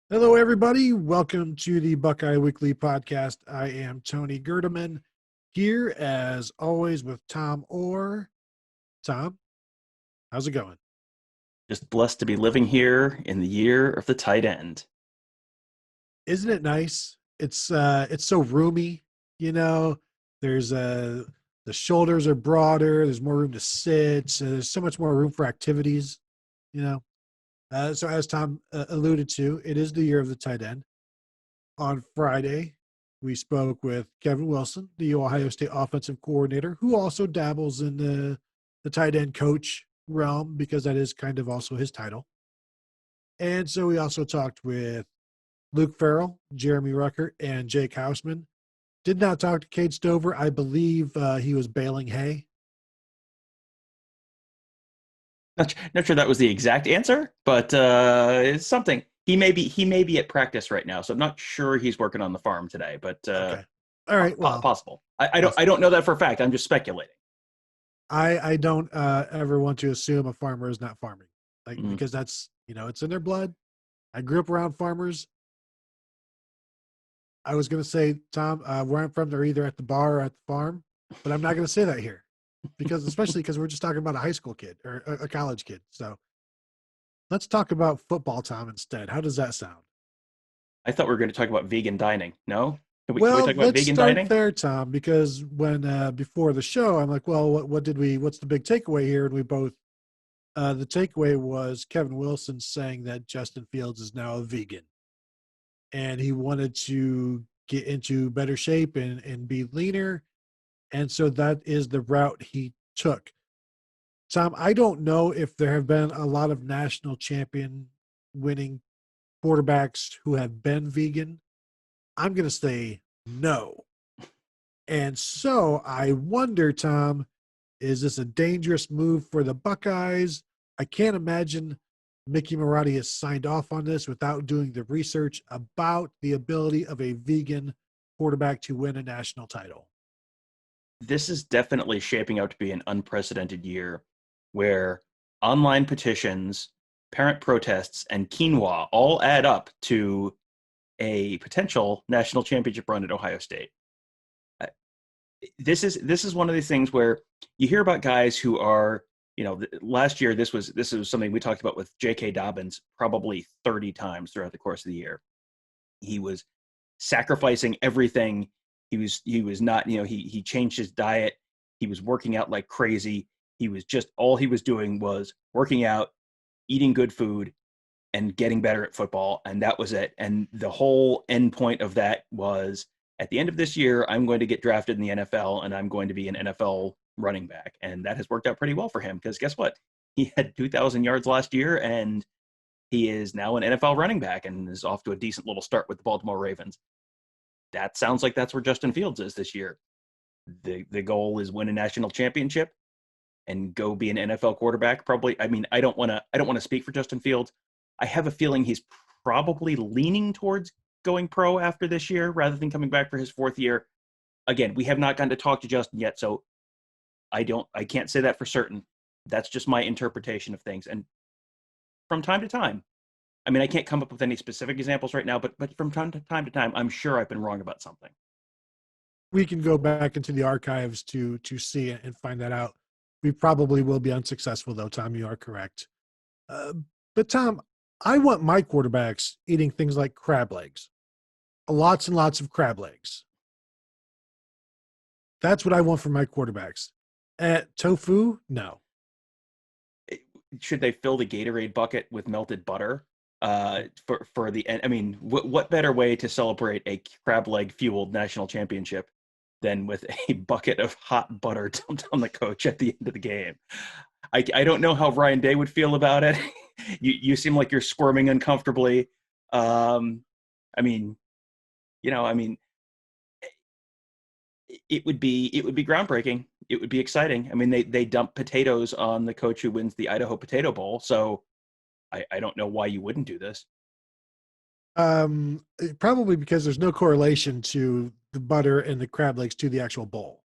Hello, everybody. Welcome to the Buckeye Weekly podcast. I am Tony Gerdeman here, as always, with Tom Orr. Tom, how's it going? Just blessed to be living here in the year of the tight end. Isn't it nice? It's so roomy. You know, there's the shoulders are broader. There's more room to sit. So there's so much more room for activities. You know, so as Tom alluded to, it is the year of the tight end. On Friday, we spoke with Kevin Wilson, the Ohio State offensive coordinator, who also dabbles in the tight end coach realm because that is kind of also his title. And so we also talked with Luke Farrell, Jeremy Ruckert, and Jake Hausmann. Did not talk to Cade Stover. I believe he was baling hay. Not sure that was the exact answer, but it's something. He may be at practice right now, so I'm not sure he's working on the farm today, but Okay. All right. Well, possible. I don't I possible. don't know that for a fact. I'm just speculating. I don't ever want to assume a farmer is not farming, like Mm. because that's it's in their blood. I grew up around farmers. I was going to say, Tom, where I'm from, they're either at the bar or at the farm, but I'm not going to say that here because, especially because we're just talking about a high school kid or a college kid. So let's talk about football, Tom, instead. How does that sound? I thought we were going to talk about vegan dining. No, can we Well, talk about let's vegan start dining? there, Tom, because when before the show, I'm like, well, what's the big takeaway here? And we both, the takeaway was Kevin Wilson saying that Justin Fields is now a vegan and he wanted to get into better shape and be leaner. And so that is the route he took. Tom, I don't know if there have been a lot of national champion winning quarterbacks who have been vegan. I'm going to say no. And so I wonder, Tom, is this a dangerous move for the Buckeyes? I can't imagine Mickey Marotti has signed off on this without doing the research about the ability of a vegan quarterback to win a national title. This is definitely shaping out to be an unprecedented year where online petitions, parent protests, and quinoa all add up to a potential national championship run at Ohio State. Uh, This is one of these things where you hear about guys who are, last year this was something we talked about with J.K. Dobbins probably 30 times throughout the course of the year. He was sacrificing everything. He was not, he changed his diet. He was working out like crazy. He was just all he was doing was working out, eating good food, and getting better at football, and that was it. And the whole end point of that was at the end of this year, I'm going to get drafted in the NFL, and I'm going to be an NFL running back, and that has worked out pretty well for him because guess what? He had 2,000 yards last year, and he is now an NFL running back and is off to a decent little start with the Baltimore Ravens. That sounds like that's where Justin Fields is this year. The goal is win a national championship and go be an NFL quarterback. Probably. I mean, I don't want to speak for Justin Fields. I have a feeling he's probably leaning towards going pro after this year rather than coming back for his fourth year. Again, we have not gotten to talk to Justin yet, so I can't say that for certain. That's just my interpretation of things. And from time to time, I mean, I can't come up with any specific examples right now, but from time to time, I'm sure I've been wrong about something. We can go back into the archives to see it and find that out. We probably will be unsuccessful, though, Tom. You are correct. Uh, but, Tom, I want my quarterbacks eating things like crab legs, lots and lots of crab legs. That's what I want for my quarterbacks. At tofu, no. Should they fill the Gatorade bucket with melted butter? For the end, I mean, what better way to celebrate a crab leg fueled national championship than with a bucket of hot butter dumped on the coach at the end of the game? I don't know how Ryan Day would feel about it. You seem like you're squirming uncomfortably. Um, I mean, I mean, it would be groundbreaking. It would be exciting. I mean, they dump potatoes on the coach who wins the Idaho Potato Bowl, so I don't know why you wouldn't do this. Probably because there's no correlation to the butter and the crab legs to the actual bowl.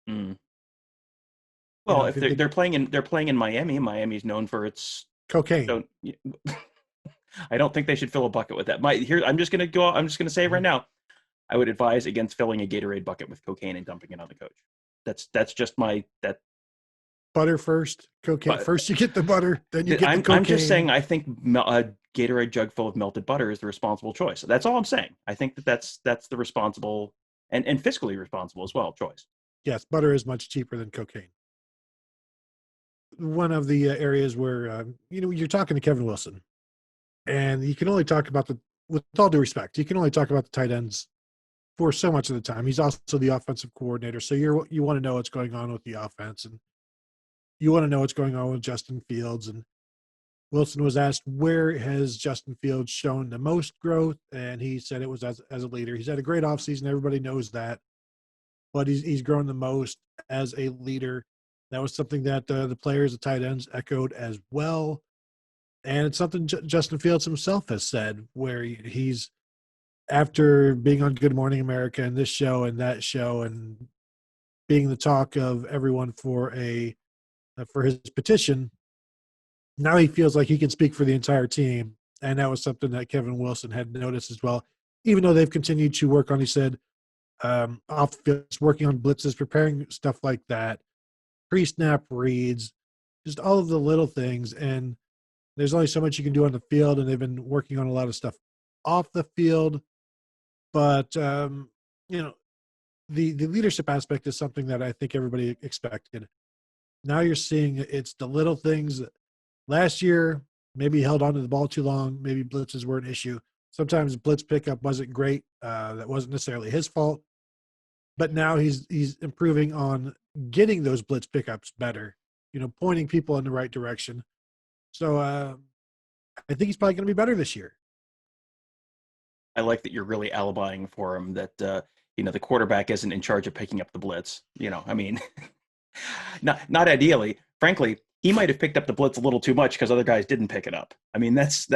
Mm. You Well, know, if if they're they they're playing in Miami, Miami's known for its cocaine. don't I don't think they should fill a bucket with that. I'm just gonna go. I'm just gonna say right now, I would advise against filling a Gatorade bucket with cocaine and dumping it on the coach. That's just my that. Butter first, cocaine. But First you get the butter, then you get the I'm just cocaine. saying I think a Gatorade jug full of melted butter is the responsible choice. That's all I'm saying. I think that's the responsible and fiscally responsible as well choice. Yes, butter is much cheaper than cocaine. One of the areas where you're talking to Kevin Wilson, and you can only talk about with all due respect, you can only talk about the tight ends for so much of the time. He's also the offensive coordinator, so you want to know what's going on with the offense, and you want to know what's going on with Justin Fields. And Wilson was asked, where has Justin Fields shown the most growth? And he said it was as a leader. He's had a great offseason. Everybody knows that. But he's grown the most as a leader. That was something that the players, the tight ends, echoed as well. And it's something Justin Fields himself has said, where he's, after being on Good Morning America and this show and that show and being the talk of everyone for his petition, now he feels like he can speak for the entire team. And that was something that Kevin Wilson had noticed as well. Even though they've continued to work on, he said, off the field, working on blitzes, preparing stuff like that, pre-snap reads, just all of the little things. And there's only so much you can do on the field, and they've been working on a lot of stuff off the field. But the leadership aspect is something that I think everybody expected. Now you're seeing it's the little things. Last year, maybe he held on to the ball too long. Maybe blitzes were an issue. Sometimes blitz pickup wasn't great. That wasn't necessarily his fault. But now he's improving on getting those blitz pickups better, pointing people in the right direction. So I think he's probably going to be better this year. I like that you're really alibying for him that the quarterback isn't in charge of picking up the blitz. I mean, not ideally. Frankly, he might have picked up the blitz a little too much because other guys didn't pick it up. I mean, that's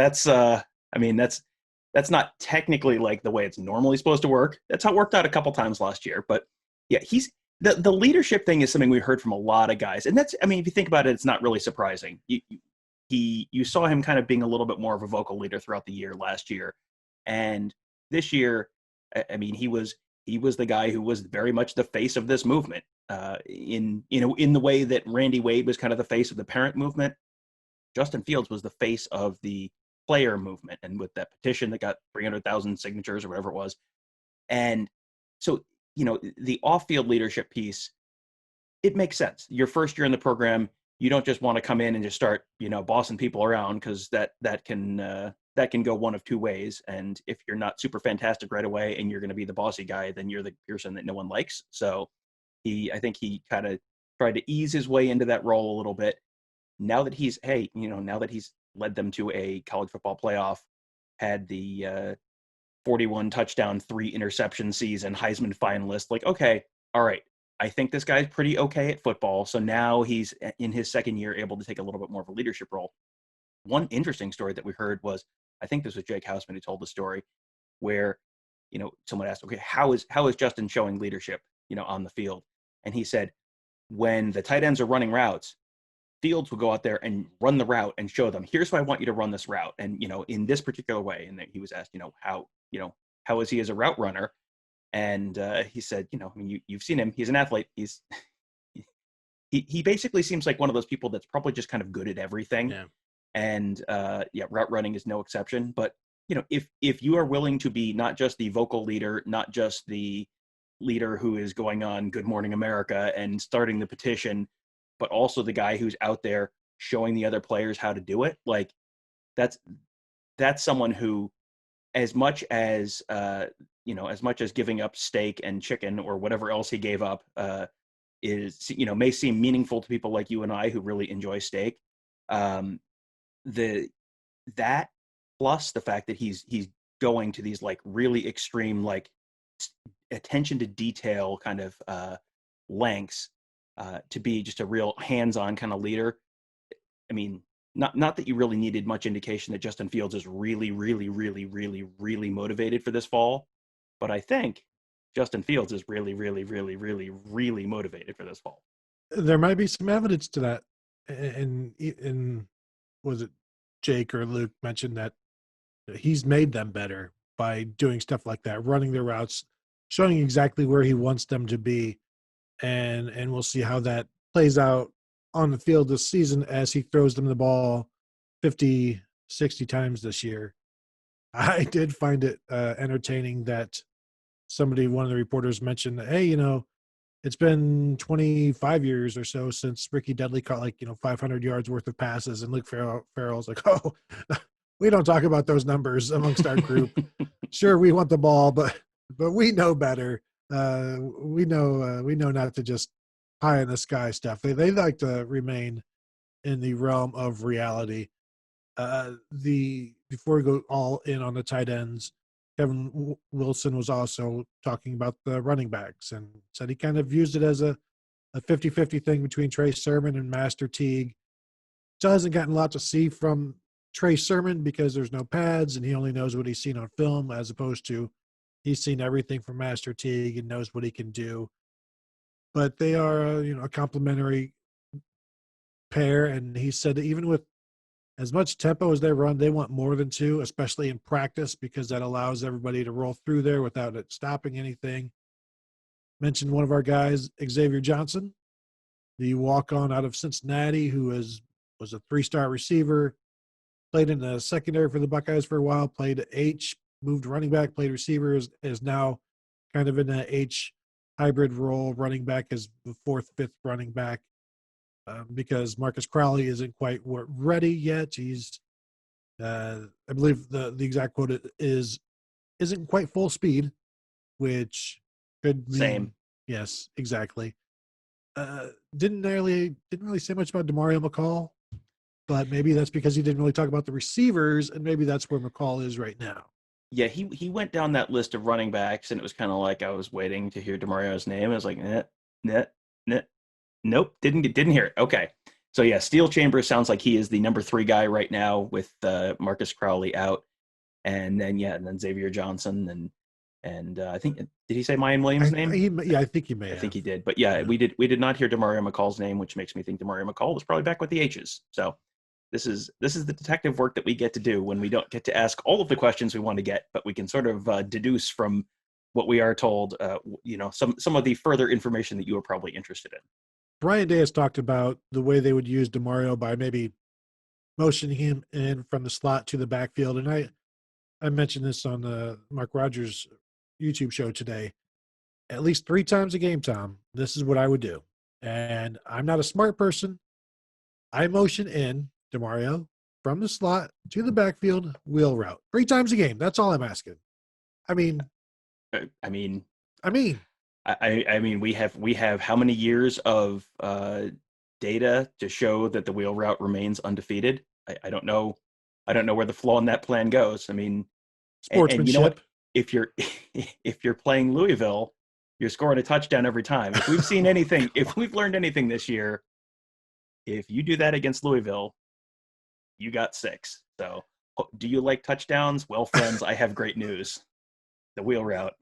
not technically like the way it's normally supposed to work. That's how it worked out a couple times last year. But yeah, he's the leadership thing is something we heard from a lot of guys, and that's, I mean, if you think about it, it's not really surprising. You saw him kind of being a little bit more of a vocal leader throughout the year last year, and this year, I mean, he was the guy who was very much the face of this movement. In the way that Randy Wade was kind of the face of the parent movement, Justin Fields was the face of the player movement, and with that petition that got 300,000 signatures or whatever it was. And so, the off-field leadership piece, it makes sense. Your first year in the program, you don't just want to come in and just start, bossing people around, because that can go one of two ways. And if you're not super fantastic right away and you're going to be the bossy guy, then you're the person that no one likes. So I think he kind of tried to ease his way into that role a little bit. Now that he's led them to a college football playoff, had the 41 touchdown, 3 interception season, Heisman finalist, like, okay, all right, I think this guy's pretty okay at football. So now he's in his second year able to take a little bit more of a leadership role. One interesting story that we heard was, I think this was Jake Hausmann who told the story, where, someone asked, okay, how is Justin showing leadership, on the field? And he said, when the tight ends are running routes, Fields will go out there and run the route and show them, here's why I want you to run this route. And, in this particular way. And then he was asked, how is he as a route runner? And he said, I mean, you've seen him. He's an athlete. He basically seems like one of those people that's probably just kind of good at everything. Yeah. And route running is no exception. But, if you are willing to be not just the vocal leader, not just the leader who is going on Good Morning America and starting the petition, but also the guy who's out there showing the other players how to do it, like, that's someone who, as much as giving up steak and chicken or whatever else he gave up is, may seem meaningful to people like you and I who really enjoy steak. That plus the fact that he's going to these like really extreme, like, attention to detail kind of lengths to be just a real hands-on kind of leader. I mean, not that you really needed much indication that Justin Fields is really, really, really, really, really motivated for this fall, but I think Justin Fields is really, really, really, really, really motivated for this fall. There might be some evidence to that. And was it Jake or Luke mentioned that he's made them better by doing stuff like that, running their routes, showing exactly where he wants them to be, and we'll see how that plays out on the field this season as he throws them the ball 50, 60 times this year. I did find it entertaining that one of the reporters mentioned, hey, it's been 25 years or so since Ricky Dudley caught 500 yards worth of passes, and Luke Farrell's like, oh, we don't talk about those numbers amongst our group. Sure, we want the ball, but we know better. We know not to just pie in the sky stuff. They like to remain in the realm of reality. Before we go all in on the tight ends, Kevin Wilson was also talking about the running backs and said he kind of used it as a 50-50 thing between Trey Sermon and Master Teague. Still hasn't gotten a lot to see from Trey Sermon because there's no pads and he only knows what he's seen on film, as opposed to he's seen everything from Master Teague and knows what he can do. But they are, a complementary pair. And he said that even with as much tempo as they run, they want more than two, especially in practice, because that allows everybody to roll through there without it stopping anything. Mentioned one of our guys, Xavier Johnson, the walk-on out of Cincinnati, who was a 3-star receiver, played in the secondary for the Buckeyes for a while, played H, moved running back, played receiver, is now kind of in that H hybrid role, running back as the 4th, 5th running back. Because Marcus Crowley isn't quite ready yet. He's, I believe the exact quote isn't quite full speed, which could mean, Same. Yes, exactly. Didn't really say much about Demario McCall, but maybe that's because he didn't really talk about the receivers, and maybe that's where McCall is right now. Yeah, he went down that list of running backs, and it was kind of like I was waiting to hear Demario's name. I was like, nope, didn't hear it. Okay. So yeah, Steel Chambers sounds like he is the number 3 guy right now with Marcus Crowley out. And then Xavier Johnson and I think, did he say Mayan Williams' name? I think he may I think he did. But yeah, we did not hear Demario McCall's name, which makes me think Demario McCall was probably back with the H's. So this is the detective work that we get to do when we don't get to ask all of the questions we want to get, but we can sort of deduce from what we are told, some of the further information that you are probably interested in. Brian Day has talked about the way they would use Demario by maybe motioning him in from the slot to the backfield. And I mentioned this on the Mark Rogers YouTube show today. At least 3 times a game, Tom, this is what I would do. And I'm not a smart person. I motion in Demario from the slot to the backfield wheel route 3 times a game. That's all I'm asking. I mean, we have how many years of data to show that the wheel route remains undefeated? I don't know where the flaw in that plan goes. I mean, sportsmanship. And you know what? If you're playing Louisville, you're scoring a touchdown every time. If we've seen anything, if we've learned anything this year, if you do that against Louisville, you got 6. So, do you like touchdowns? Well, friends, I have great news. The wheel route.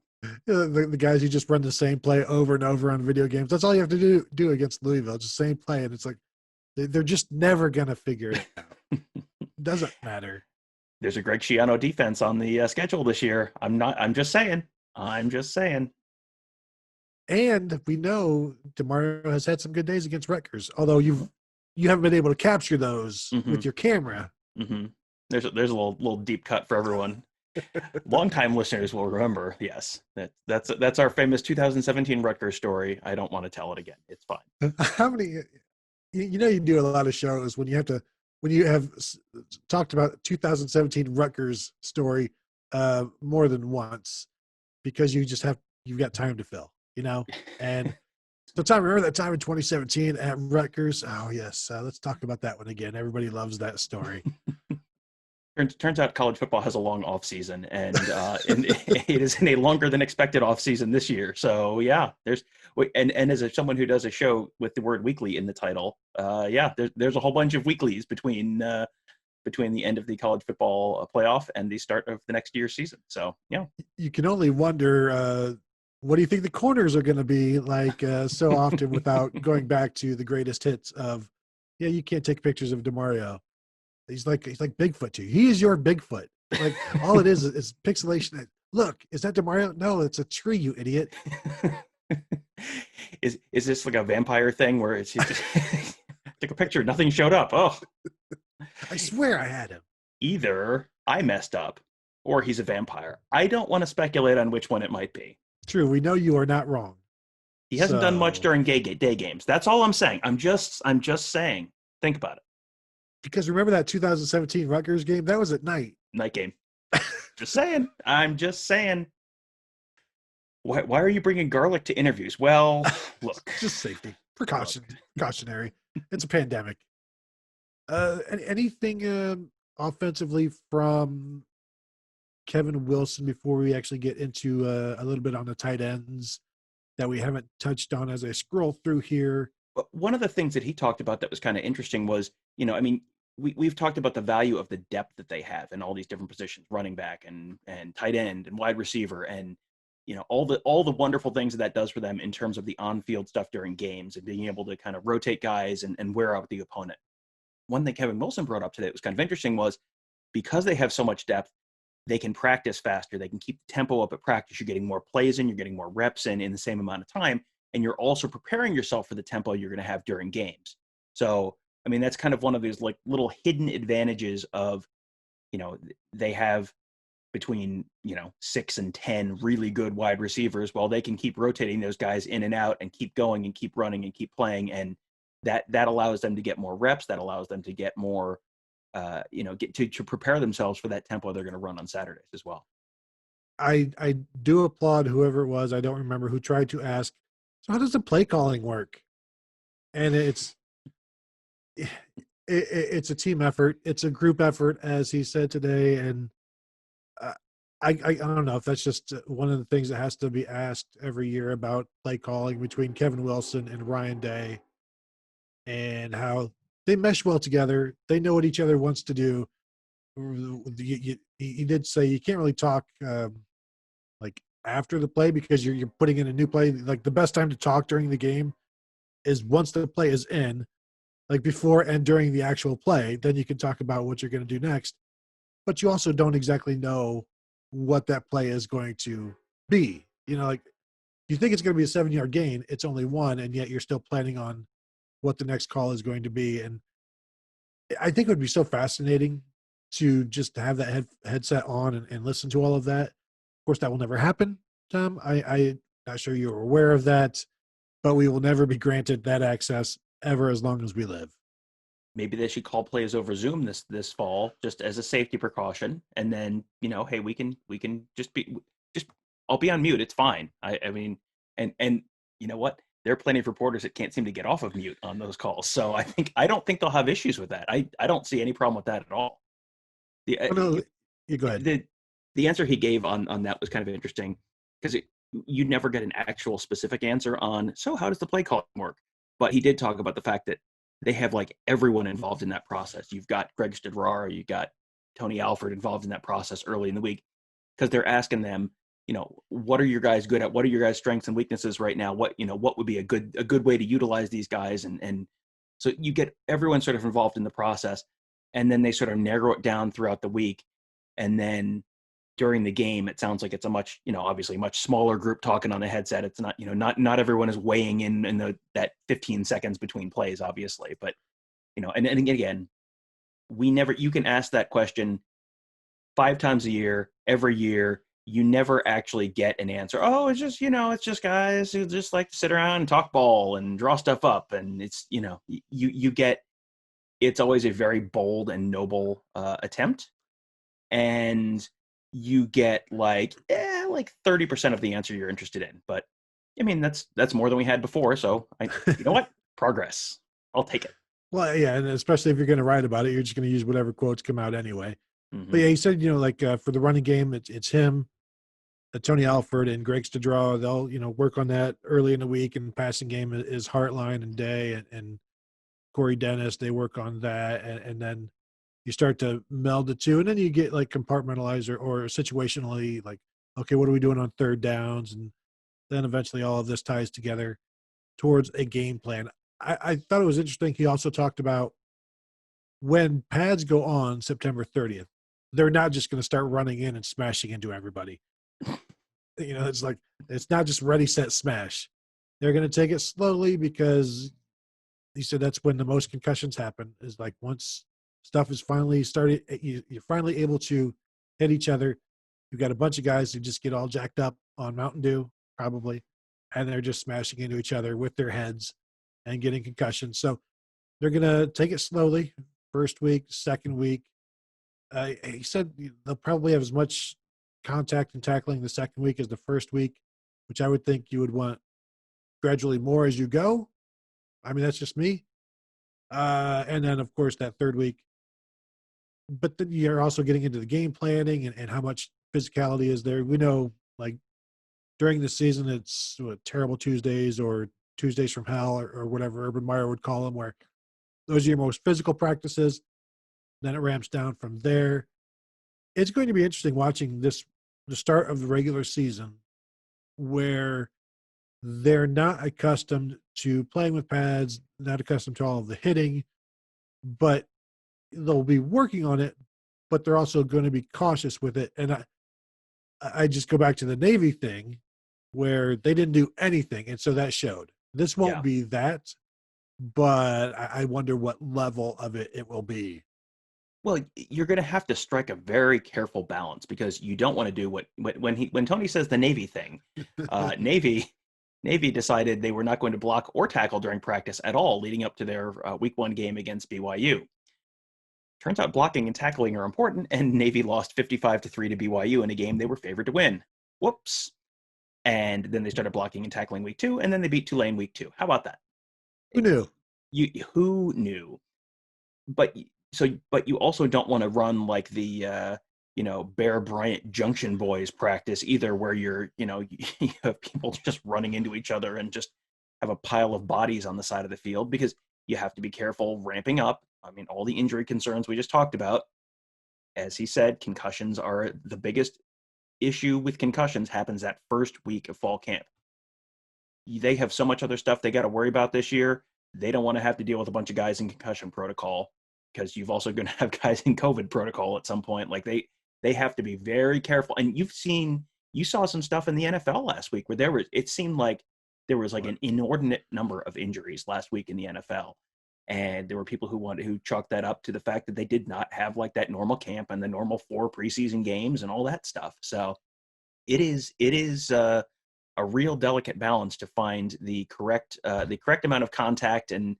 The guys who just run the same play over and over on video games. That's all you have to do against Louisville. Just the same play. And it's like, they're just never going to figure it out. Doesn't matter. There's a Greg Schiano defense on the schedule this year. I'm just saying. And we know Demario has had some good days against Rutgers, although you haven't been able to capture those with your camera. Mm-hmm. There's a little deep cut for everyone. Longtime listeners will remember. Yes, that's our famous 2017 Rutgers story. I don't want to tell it again. It's fine. How many? You do a lot of shows when you have talked about 2017 Rutgers story more than once, because you've got time to fill. And so Tom, remember that time in 2017 at Rutgers? Oh yes, let's talk about that one again. Everybody loves that story. Turns out college football has a long off season, and it is in a longer than expected off season this year. So yeah, there's as someone who does a show with the word weekly in the title, there's a whole bunch of weeklies between the end of the college football playoff and the start of the next year's season. So yeah, you can only wonder what do you think the corners are going to be like so often without going back to the greatest hits of, you can't take pictures of Demario. He's like Bigfoot to you. He is your Bigfoot. Like all it is pixelation. Look, is that DeMario? No, it's a tree, you idiot. Is this like a vampire thing where it's just took a picture, nothing showed up? Oh, I swear I had him. either I messed up or he's a vampire. I don't want to speculate on which one it might be. True, we know you are not wrong. He hasn't done much during day games. That's all I'm saying. I'm just saying. Think about it. Because remember that 2017 Rutgers game? That was at night. Night game. Just saying. I'm just saying. Why are you bringing garlic to interviews? Well, look. Just safety. Precautionary. It's a pandemic. Anything offensively from Kevin Wilson before we actually get into a little bit on the tight ends that we haven't touched on as I scroll through here? One of the things that he talked about that was kind of interesting was, I mean, we've talked about the value of the depth that they have in all these different positions, running back and tight end and wide receiver, and all the wonderful things that does for them in terms of the on-field stuff during games and being able to kind of rotate guys and wear out the opponent. One thing Kevin Wilson brought up today that was kind of interesting was because they have so much depth, they can practice faster. They can keep the tempo up at practice. You're getting more plays in, you're getting more reps in the same amount of time, and you're also preparing yourself for the tempo you're going to have during games. So, I mean, that's kind of one of those like little hidden advantages of, they have between 6 and 10 really good wide receivers. While they can keep rotating those guys in and out and keep going and keep running and keep playing, and that allows them to get more reps. That allows them to get more, get to prepare themselves for that tempo they're going to run on Saturdays as well. I do applaud whoever it was. I don't remember who tried to ask, so how does the play calling work? And it's a team effort. It's a group effort, as he said today. And I don't know if that's just one of the things that has to be asked every year about play calling between Kevin Wilson and Ryan Day, and how they mesh well together. They know what each other wants to do. He did say you can't really talk like after the play because you're putting in a new play. Like the best time to talk during the game is once the play is in, like before and during the actual play. Then you can talk about what you're going to do next. But you also don't exactly know what that play is going to be. Like you think it's going to be a 7-yard gain, it's only one, and yet you're still planning on what the next call is going to be. And I think it would be so fascinating to just have that headset on and listen to all of that. Of course, that will never happen, Tom. I'm not sure you're aware of that, but we will never be granted that access ever as long as we live. Maybe they should call plays over Zoom this fall just as a safety precaution, and then hey, we can just I'll be on mute. It's fine. I mean, and you know what? There are plenty of reporters that can't seem to get off of mute on those calls. So I don't think they'll have issues with that. I don't see any problem with that at all. You go ahead. The answer he gave on that was kind of interesting because you'd never get an actual specific answer on, so how does the play call work? But he did talk about the fact that they have like everyone involved in that process. You've got Greg Stidrara, you've got Tony Alford involved in that process early in the week because they're asking them, what are your guys good at? What are your guys' strengths and weaknesses right now? What would be a good way to utilize these guys? And so you get everyone sort of involved in the process, and then they sort of narrow it down throughout the week. And then during the game, it sounds like it's a much, obviously much smaller group talking on the headset. It's not, not everyone is weighing in that 15 seconds between plays, obviously. But, and again, you can ask that question 5 times a year, every year. You never actually get an answer. Oh, it's just, it's just guys who just like to sit around and talk ball and draw stuff up. And it's, you get, it's always a very bold and noble attempt. And you get like 30% of the answer you're interested in. But I mean, that's more than we had before. So you know what? Progress. I'll take it. Well, yeah. And especially if you're going to write about it, you're just going to use whatever quotes come out anyway. Mm-hmm. But yeah, he said, for the running game, it's him, Tony Alford and Greg Stidrara. They'll, work on that early in the week, and passing game is Hartline and Day and Corey Dennis. They work on that. And then you start to meld the two, and then you get like compartmentalize or situationally, like, okay, what are we doing on third downs? And then eventually all of this ties together towards a game plan. I thought it was interesting. He also talked about when pads go on September 30th, they're not just going to start running in and smashing into everybody. It's like, it's not just ready, set, smash. They're going to take it slowly because he said that's when the most concussions happen, is like once stuff is finally started, you're finally able to hit each other. You've got a bunch of guys who just get all jacked up on Mountain Dew, probably, and they're just smashing into each other with their heads and getting concussions. So they're going to take it slowly. First week, second week. He said they'll probably have as much contact and tackling the second week as the first week, which I would think you would want gradually more as you go. I mean, that's just me. And then, of course, that third week. But then you're also getting into the game planning and how much physicality is there. We know, like, during the season, it's terrible Tuesdays or Tuesdays from hell or whatever Urban Meyer would call them, where those are your most physical practices. Then it ramps down from there. It's going to be interesting watching the start of the regular season, where they're not accustomed to playing with pads, not accustomed to all of the hitting, but they'll be working on it, but they're also going to be cautious with it. And I just go back to the Navy thing where they didn't do anything. And so that showed. This won't be that, but I wonder what level of it will be. Well, you're going to have to strike a very careful balance, because you don't want to do when Tony says the Navy thing. Navy decided they were not going to block or tackle during practice at all, leading up to their week 1 game against BYU. Turns out blocking and tackling are important, and Navy lost 55-3 to BYU in a game they were favored to win. Whoops. And then they started blocking and tackling week 2, and then they beat Tulane week 2. How about that? Who knew? Who knew? But you also don't want to run like the Bear Bryant Junction Boys practice either, where you have people just running into each other and just have a pile of bodies on the side of the field, because you have to be careful ramping up. I mean, all the injury concerns we just talked about. As he said, concussions are the biggest issue with concussions happens that first week of fall camp. They have so much other stuff they got to worry about this year. They don't want to have to deal with a bunch of guys in concussion protocol, because you've also going to have guys in COVID protocol at some point. Like they have to be very careful. And you saw some stuff in the NFL last week where it seemed like there was like an inordinate number of injuries last week in the NFL. And there were people who chalked that up to the fact that they did not have like that normal camp and the normal 4 preseason games and all that stuff. So it is a real delicate balance to find the correct amount of contact and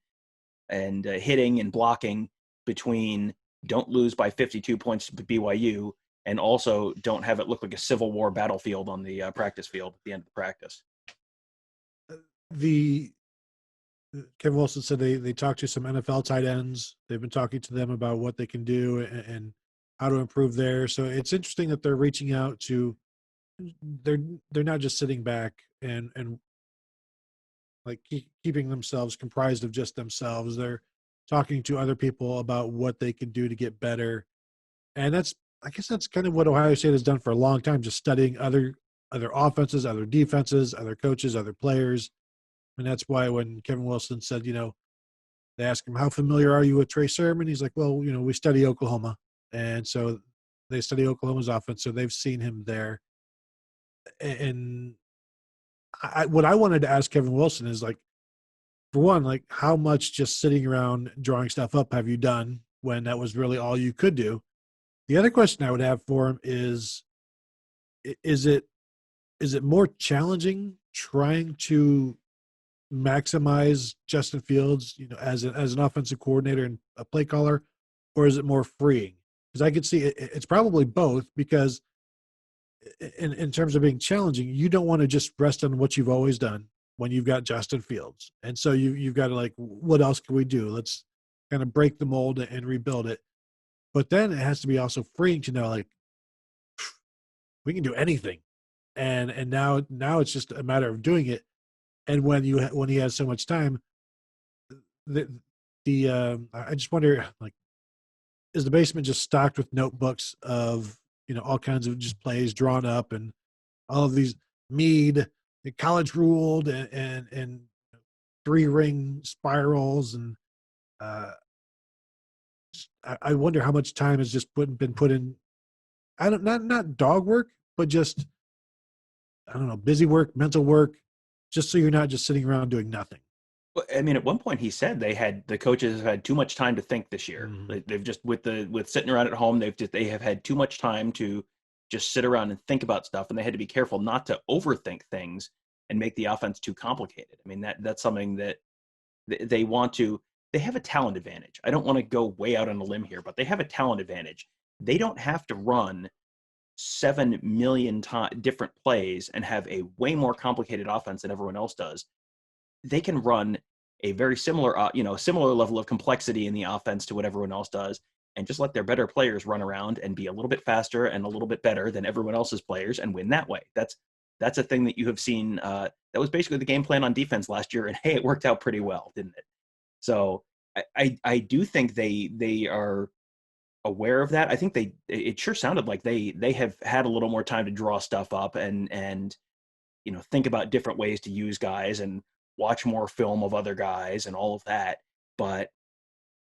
hitting and blocking between don't lose by 52 points to BYU and also don't have it look like a Civil War battlefield on the practice field at the end of the practice. Kevin Wilson said they talked to some NFL tight ends. They've been talking to them about what they can do and how to improve there. So it's interesting that they're reaching out to. They're not just sitting back and like keeping themselves comprised of just themselves. They're talking to other people about what they can do to get better. And I guess that's kind of what Ohio State has done for a long time, just studying other offenses, other defenses, other coaches, other players. And that's why when Kevin Wilson said, they asked him, how familiar are you with Trey Sermon? He's like, well, we study Oklahoma. And so they study Oklahoma's offense. So they've seen him there. And what I wanted to ask Kevin Wilson is, like, for one, like, how much just sitting around drawing stuff up have you done when that was really all you could do? The other question I would have for him is it more challenging trying to maximize Justin Fields, as an offensive coordinator and a play caller, or is it more freeing? Because I could see it's probably both, because in terms of being challenging, you don't want to just rest on what you've always done when you've got Justin Fields. And so you've got to, like, what else can we do? Let's kind of break the mold and rebuild it. But then it has to be also freeing to know, like, we can do anything. And now it's just a matter of doing it. And when he has so much time, I just wonder, like, is the basement just stocked with notebooks of, all kinds of just plays drawn up and all of these Meade, the college ruled and 3-ring spirals. And I wonder how much time has just been put in I don't not dog work, but just I don't know, busy work, mental work, just so you're not just sitting around doing nothing. Well, I mean, at one point he said the coaches have had too much time to think this year. Mm-hmm. They've just with sitting around at home, they have had too much time to just sit around and think about stuff, and they had to be careful not to overthink things and make the offense too complicated. I mean, that's something that they want to. They have a talent advantage. I don't want to go way out on a limb here, but they have a talent advantage. They don't have to run 7 million different plays and have a way more complicated offense than everyone else does. They can run a very similar, similar level of complexity in the offense to what everyone else does, and just let their better players run around and be a little bit faster and a little bit better than everyone else's players and win that way. That's a thing that you have seen. That was basically the game plan on defense last year, and hey, it worked out pretty well, didn't it? So I do think they are aware of that. I think it sure sounded like they have had a little more time to draw stuff up and think about different ways to use guys and watch more film of other guys and all of that. But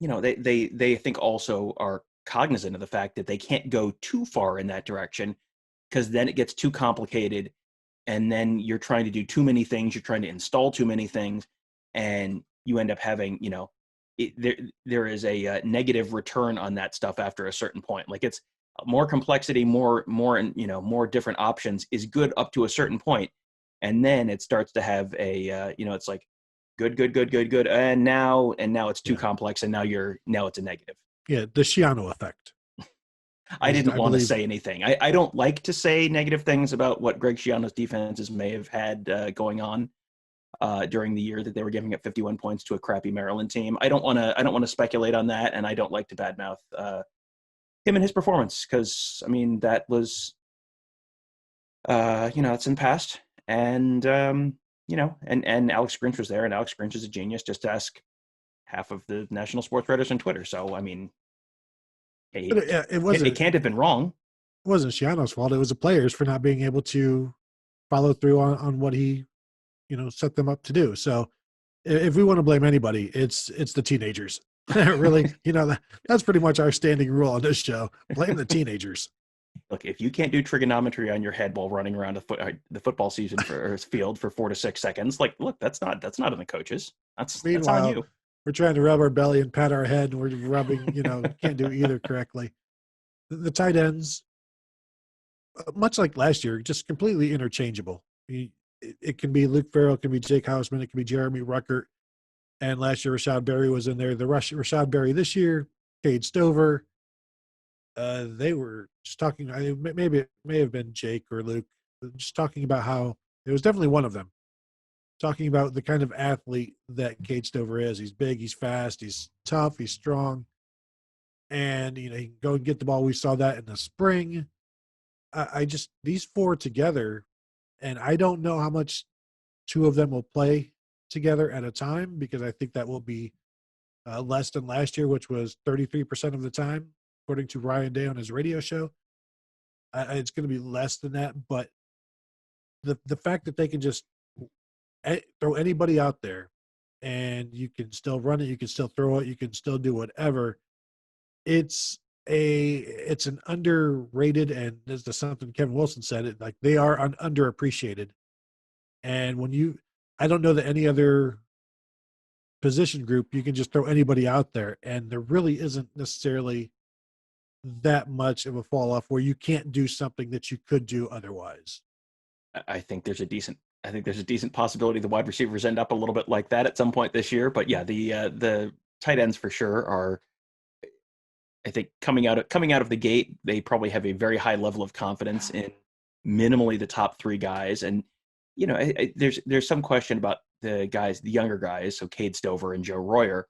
they think also are cognizant of the fact that they can't go too far in that direction, because then it gets too complicated, and then you're trying to do too many things, you're trying to install too many things, and you end up having there is a negative return on that stuff after a certain point. Like, it's more complexity, more different options is good up to a certain point, and then it starts to have a it's like good, and now it's too complex, and now it's a negative. Yeah, the Shiano effect. I didn't want to say anything. I don't like to say negative things about what Greg Schiano's defenses may have had going on during the year that they were giving up 51 points to a crappy Maryland team. I don't want to speculate on that, and I don't like to badmouth him and his performance, because I mean that was it's in the past, and and Alex Grinch was there, and Alex Grinch is a genius. Just ask half of the national sports writers on Twitter. So I mean, it can't have been wrong. It wasn't Shiano's fault. It was the players for not being able to follow through on what he set them up to do. So if we want to blame anybody, it's the teenagers. Really, that's pretty much our standing rule on this show. Blame the teenagers. Look, if you can't do trigonometry on your head while running around the football season or field for 4 to 6 seconds, like, look, that's not on the coaches. That's on you. We're trying to rub our belly and pat our head, and we're rubbing, can't do either correctly. The tight ends, much like last year, just completely interchangeable. It can be Luke Farrell, it can be Jake Hausmann, it can be Jeremy Ruckert, and last year Rashad Berry was in there. The Rashad Berry this year, Cade Stover. They were just talking. Maybe it may have been Jake or Luke, just talking about how it was definitely one of them. Talking about the kind of athlete that Cade Stover is. He's big, he's fast, he's tough, he's strong, and he can go and get the ball. We saw that in the spring. I just these four together, and I don't know how much two of them will play together at a time, because I think that will be less than last year, which was 33% of the time, according to Ryan Day on his radio show. It's going to be less than that, but the fact that they can just throw anybody out there and you can still run it, you can still throw it, you can still do whatever. It's an underrated, and this is something Kevin Wilson said, it like they are underappreciated. And I don't know that any other position group you can just throw anybody out there, and there really isn't necessarily that much of a fall off where you can't do something that you could do otherwise. I think there's a decent possibility the wide receivers end up a little bit like that at some point this year. But yeah, the tight ends for sure are, I think, coming out of the gate, they probably have a very high level of confidence in minimally the top 3 guys. And there's some question about the younger guys, so Cade Stover and Joe Royer,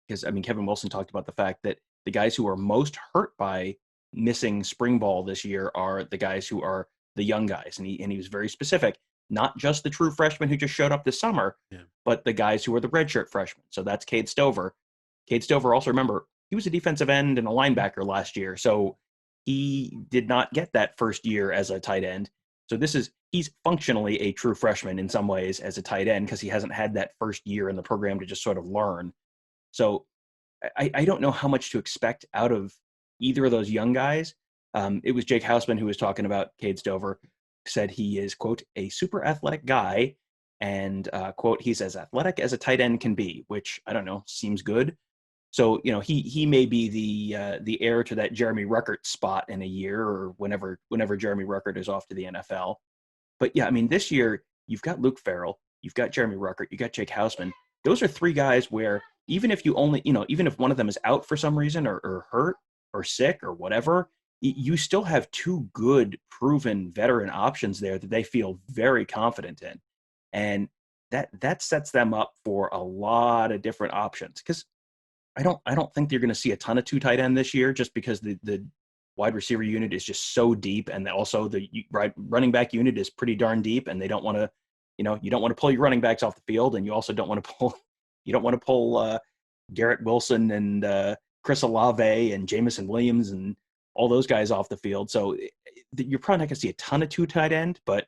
because I mean Kevin Wilson talked about the fact that the guys who are most hurt by missing spring ball this year are the guys who are the young guys, and he was very specific. Not just the true freshmen who just showed up this summer, but the guys who are the redshirt freshmen. So that's Cade Stover. Cade Stover, also remember, he was a defensive end and a linebacker last year, so he did not get that first year as a tight end. So he's functionally a true freshman in some ways as a tight end, because he hasn't had that first year in the program to just sort of learn. So I don't know how much to expect out of either of those young guys. It was Jake Hausmann who was talking about Cade Stover, said he is, quote, a super athletic guy, and, quote, he's as athletic as a tight end can be, which, I don't know, seems good. So, he may be the heir to that Jeremy Ruckert spot in a year, or whenever Jeremy Ruckert is off to the NFL. But yeah, I mean, this year you've got Luke Farrell, you've got Jeremy Ruckert, you got Jake Hausmann. Those are three guys where even if even if one of them is out for some reason, or hurt or sick or whatever, you still have two good, proven veteran options there that they feel very confident in, and that sets them up for a lot of different options. Because I don't think you're going to see a ton of two tight end this year, just because the wide receiver unit is just so deep, and also the running back unit is pretty darn deep, and they don't want to, you don't want to pull your running backs off the field, and you also don't want to pull Garrett Wilson and Chris Olave and Jamison Williams and all those guys off the field. So you're probably not going to see a ton of two tight end, but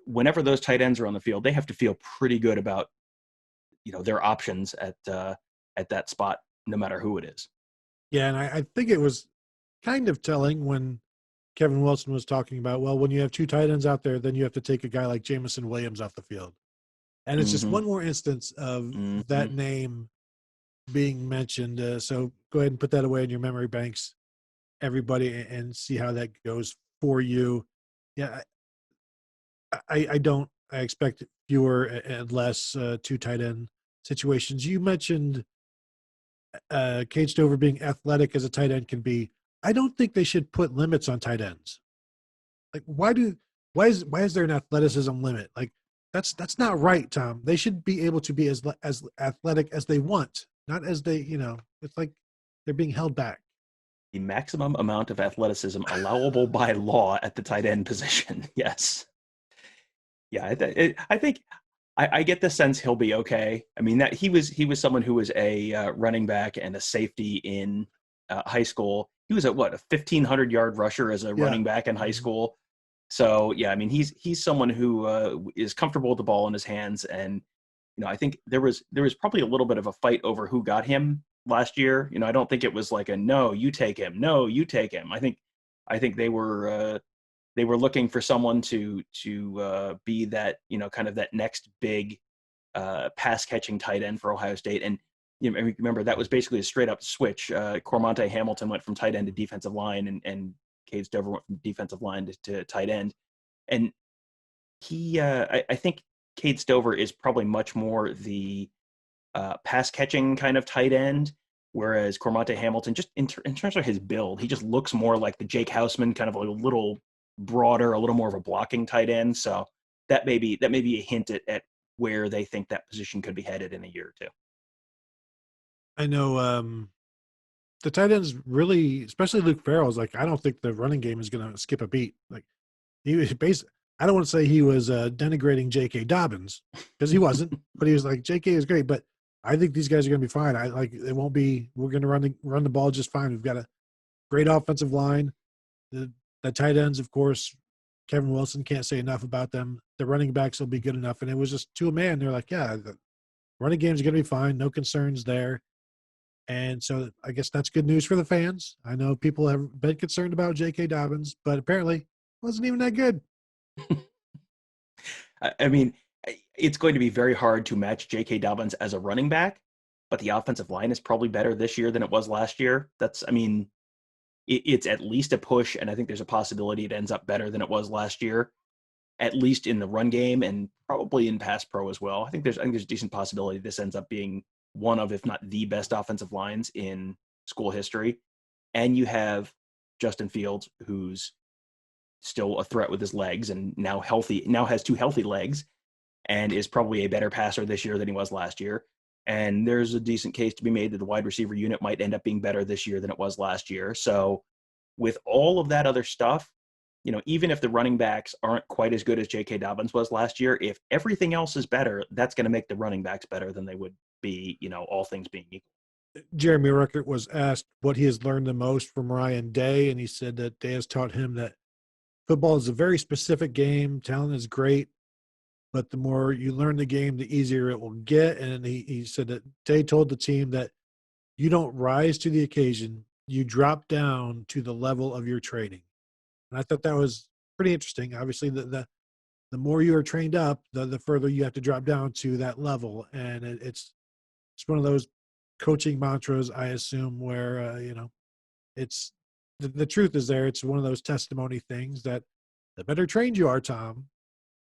whenever those tight ends are on the field, they have to feel pretty good about their options at that spot, no matter who it is. Yeah, and I think it was kind of telling when Kevin Wilson was talking about, well, when you have two tight ends out there, then you have to take a guy like Jamison Williams off the field. And it's just one more instance of that name being mentioned. So go ahead and put that away in your memory banks, everybody, and see how that goes for you. Yeah, I expect fewer and less two tight end situations. You mentioned Cade Stover being athletic as a tight end can be. I don't think they should put limits on tight ends. Like, why is there an athleticism limit? Like, that's not right, Tom. They should be able to be as athletic as they want, not as they, it's like they're being held back. The maximum amount of athleticism allowable by law at the tight end position. Yes. Yeah, I think I get the sense he'll be okay. I mean, that he was someone who was a running back and a safety in high school. He was a 1,500-yard rusher as a running back in high school. So yeah, I mean, he's someone who is comfortable with the ball in his hands, and I think there was probably a little bit of a fight over who got him last year. I don't think it was like a no, you take him, no, you take him. I think they were looking for someone to be that kind of that next big pass catching tight end for Ohio State. And remember, that was basically a straight up switch. Cormonte Hamilton went from tight end to defensive line, and Cade Stover went from defensive line to tight end. And I think Cade Stover is probably much more the pass catching kind of tight end, whereas Cormonte Hamilton, just in terms of his build, he just looks more like the Jake Hausmann, kind of a little broader, a little more of a blocking tight end. So that may be a hint at where they think that position could be headed in a year or two. I know the tight ends really, especially Luke Farrell, is like, I don't think the running game is going to skip a beat. Like, he was I don't want to say he was denigrating J.K. Dobbins, because he wasn't, but he was like, J.K. is great, but I think these guys are going to be fine. It won't be. We're going to run the ball just fine. We've got a great offensive line. The tight ends, of course, Kevin Wilson, can't say enough about them. The running backs will be good enough, and it was just to a man. They're like, yeah, the running game's going to be fine. No concerns there. And so I guess that's good news for the fans. I know people have been concerned about J.K. Dobbins, but apparently it wasn't even that good. I mean, it's going to be very hard to match J.K. Dobbins as a running back, but the offensive line is probably better this year than it was last year. It's at least a push, and I think there's a possibility it ends up better than it was last year, at least in the run game and probably in pass pro as well. I think there's a decent possibility this ends up being one of, if not the best offensive lines in school history. And you have Justin Fields, who's still a threat with his legs and now has two healthy legs, and is probably a better passer this year than he was last year. And there's a decent case to be made that the wide receiver unit might end up being better this year than it was last year. So with all of that other stuff, even if the running backs aren't quite as good as J.K. Dobbins was last year, if everything else is better, that's going to make the running backs better than they would be, all things being equal. Jeremy Ruckert was asked what he has learned the most from Ryan Day, and he said that Day has taught him that football is a very specific game. Talent is great, but the more you learn the game, the easier it will get. And he said that Day told the team that you don't rise to the occasion, you drop down to the level of your training. And I thought that was pretty interesting. Obviously, the more you are trained up, the further you have to drop down to that level. And it's one of those coaching mantras, I assume, where it's the truth is there. It's one of those testimony things that the better trained you are, Tom,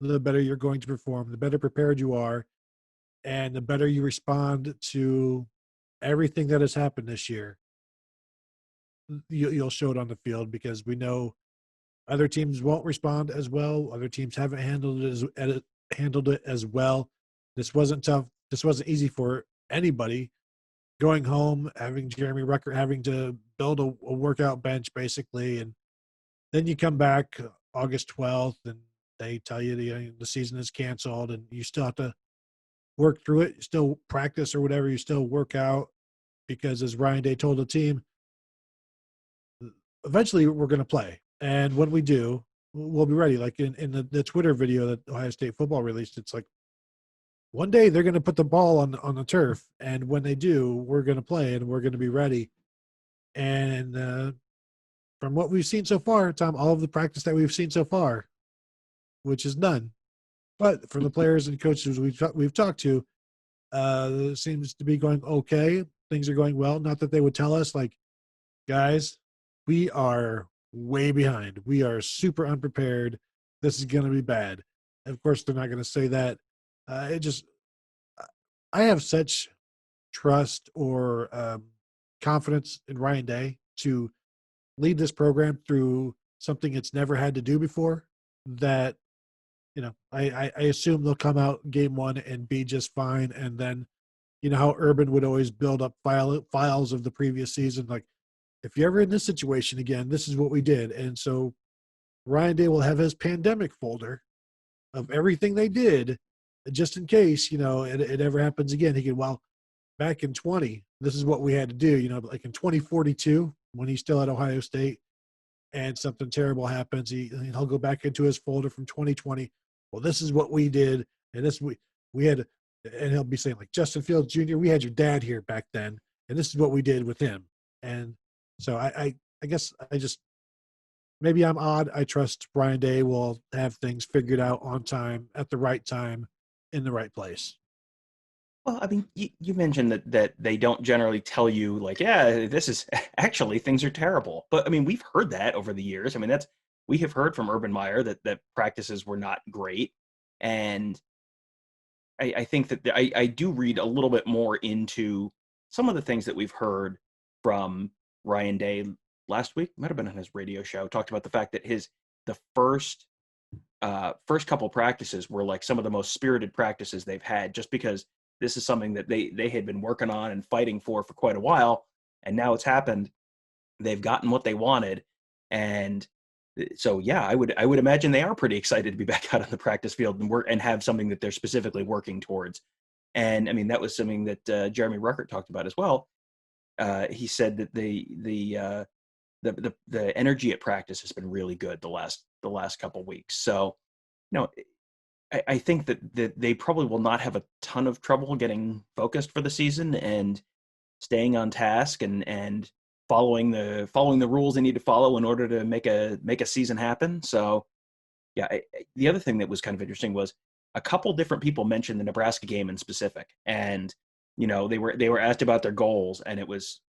the better you're going to perform, the better prepared you are, and the better you respond to everything that has happened this year. You'll show it on the field because we know other teams won't respond as well. Other teams haven't handled it as well. This wasn't tough. This wasn't easy for anybody. Going home, having Jeremy Ruckert having to build a workout bench basically, and then you come back August 12th, and they tell you the season is canceled, and you still have to work through it. You still practice or whatever. You still work out because, as Ryan Day told the team, eventually we're going to play. And when we do, we'll be ready. Like in the Twitter video that Ohio State football released, it's like one day they're going to put the ball on the turf. And when they do, we're going to play and we're going to be ready. And from what we've seen so far, Tom, all of the practice that we've seen so far, which is none, but from the players and coaches we've talked to, it seems to be going okay. Things are going well. Not that they would tell us, like, guys, we are way behind. We are super unprepared. This is going to be bad. And of course, they're not going to say that. I have such trust or confidence in Ryan Day to lead this program through something it's never had to do before that, I assume they'll come out game one and be just fine. And then, how Urban would always build up files of the previous season. Like, if you're ever in this situation again, this is what we did. And so Ryan Day will have his pandemic folder of everything they did, just in case, it ever happens again. He can, back in 20, this is what we had to do, like in 2042, when he's still at Ohio State and something terrible happens, he'll go back into his folder from 2020. Well, this is what we did. And we had, and he'll be saying, like, Justin Fields Jr., we had your dad here back then, and this is what we did with him. And so I guess maybe I'm odd. I trust Ryan Day will have things figured out on time, at the right time, in the right place. Well, I mean, you mentioned that they don't generally tell you, like, yeah, this is actually things are terrible. But I mean, we've heard that over the years. I mean, we have heard from Urban Meyer that practices were not great. And I think that I do read a little bit more into some of the things that we've heard from Ryan Day last week. Might have been on his radio show. Talked about the fact that the first couple practices were like some of the most spirited practices they've had, just because this is something that they had been working on and fighting for quite a while, and now it's happened. They've gotten what they wanted, and so yeah, I would imagine they are pretty excited to be back out on the practice field and work and have something that they're specifically working towards. And I mean, that was something that Jeremy Ruckert talked about as well. He said that the energy at practice has been really good the last couple weeks. So, I think that they probably will not have a ton of trouble getting focused for the season and staying on task and following the rules they need to follow in order to make a season happen. So, yeah, the other thing that was kind of interesting was a couple different people mentioned the Nebraska game in specific, and they were asked about their goals, and it was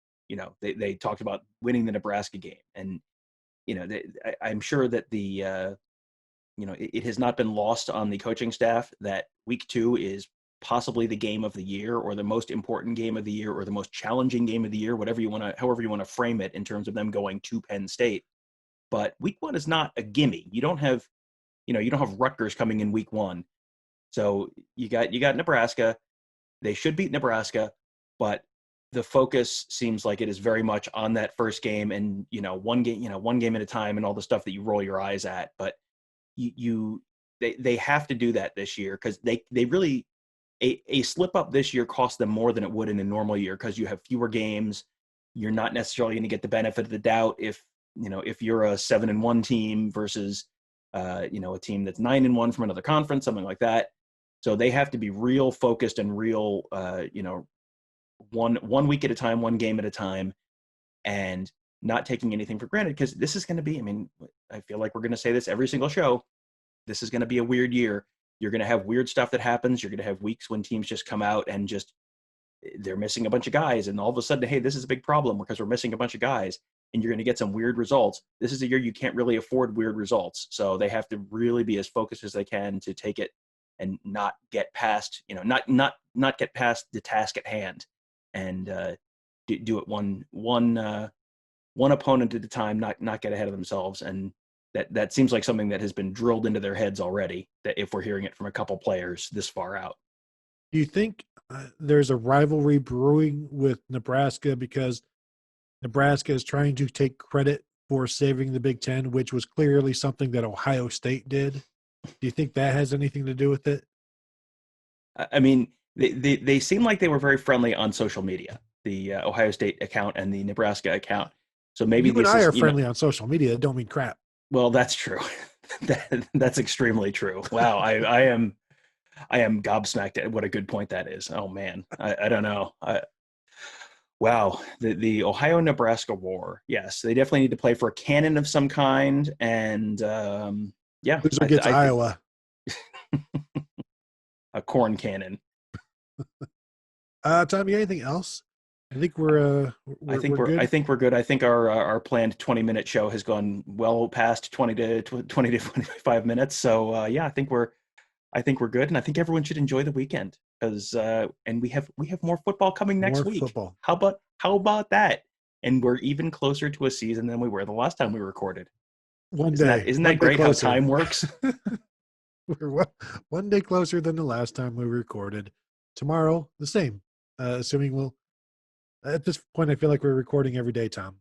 they talked about winning the Nebraska game, and I'm sure that it has not been lost on the coaching staff that week 2 is possibly the game of the year, or the most important game of the year, or the most challenging game of the year, however you want to frame it in terms of them going to Penn State. But week 1 is not a gimme. You don't have Rutgers coming in week 1. So you got Nebraska. They should beat Nebraska, but the focus seems like it is very much on that first game, and one game at a time, and all the stuff that you roll your eyes at. But they have to do that this year, because they really a slip up this year costs them more than it would in a normal year, because you have fewer games. You're not necessarily going to get the benefit of the doubt if you're a 7-1 team versus a team that's 9-1 from another conference, something like that. So they have to be real focused and real one week at a time, one game at a time. And not taking anything for granted, because this is going to be, I mean, I feel like we're going to say this every single show. This is going to be a weird year. You're going to have weird stuff that happens. You're going to have weeks when teams just come out and just, they're missing a bunch of guys. And all of a sudden, hey, this is a big problem because we're missing a bunch of guys, and you're going to get some weird results. This is a year you can't really afford weird results. So they have to really be as focused as they can to take it and not get past, not get past the task at hand, and do it one opponent at a time, not get ahead of themselves. And that seems like something that has been drilled into their heads already, that if we're hearing it from a couple players this far out. Do you think there's a rivalry brewing with Nebraska because Nebraska is trying to take credit for saving the Big Ten, which was clearly something that Ohio State did? Do you think that has anything to do with it? I mean, they seem like they were very friendly on social media, the Ohio State account and the Nebraska account. So maybe you and I are friendly on social media. That don't mean crap. Well, that's true. That's extremely true. Wow, I am gobsmacked at what a good point that is. Oh man, I don't know. Wow, the Ohio-Nebraska war. Yes, they definitely need to play for a cannon of some kind, and yeah, Loser gets Iowa. A corn cannon. Tommy, anything else? I think we're good. I think we're good. I think our planned 20-minute show has gone well past 20 to 25 minutes. So yeah, I think we're good, and I think everyone should enjoy the weekend, because and we have more football coming next week. Football. How about that? And we're even closer to a season than we were the last time we recorded. Isn't that great how time works? We're one day closer than the last time we recorded. Tomorrow, the same. Assuming we'll. At this point, I feel like we're recording every day, Tom.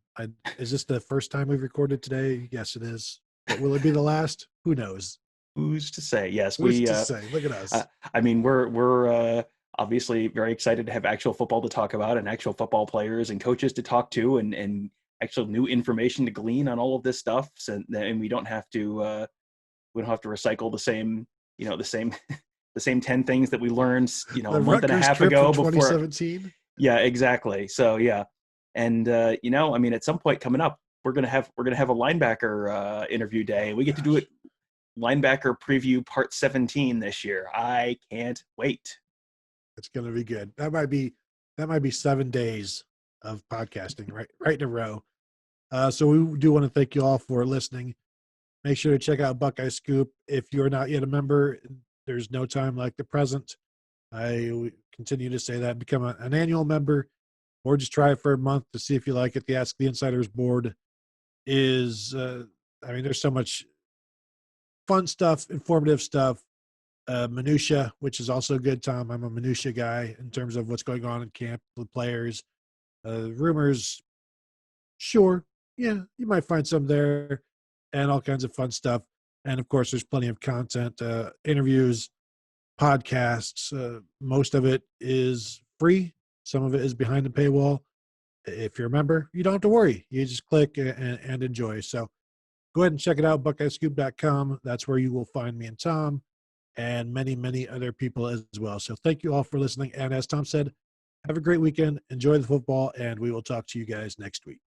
Is this the first time we've recorded today? Yes, it is. But will it be the last? Who knows? Who's to say? Yes, Who's to say? Look at us. I mean, we're obviously very excited to have actual football to talk about, and actual football players and coaches to talk to, and actual new information to glean on all of this stuff. So, and we don't have to recycle the same the same 10 things that we learned a month and a half ago before 2017. Yeah, exactly. So yeah, and I mean, at some point coming up, we're gonna have a linebacker interview day. We get to do it, linebacker preview part 17 this year. I can't wait. It's gonna be good. That might be 7 days of podcasting right in a row. So we do want to thank you all for listening. Make sure to check out Buckeye Scoop. If you're not yet a member, there's no time like the present. I continue to say that. Become an annual member, or just try it for a month to see if you like it. The Ask the Insiders board is, there's so much fun stuff, informative stuff, minutia, which is also good, Tom. I'm a minutia guy in terms of what's going on in camp, the players, rumors. Sure, yeah, you might find some there, and all kinds of fun stuff. And of course, there's plenty of content, interviews, podcasts. Most of it is free. Some of it is behind the paywall. If you're a member, you don't have to worry. You just click and enjoy. So go ahead and check it out, buckeyescoop.com. That's where you will find me and Tom and many, many other people as well. So thank you all for listening. And as Tom said, have a great weekend. Enjoy the football, and we will talk to you guys next week.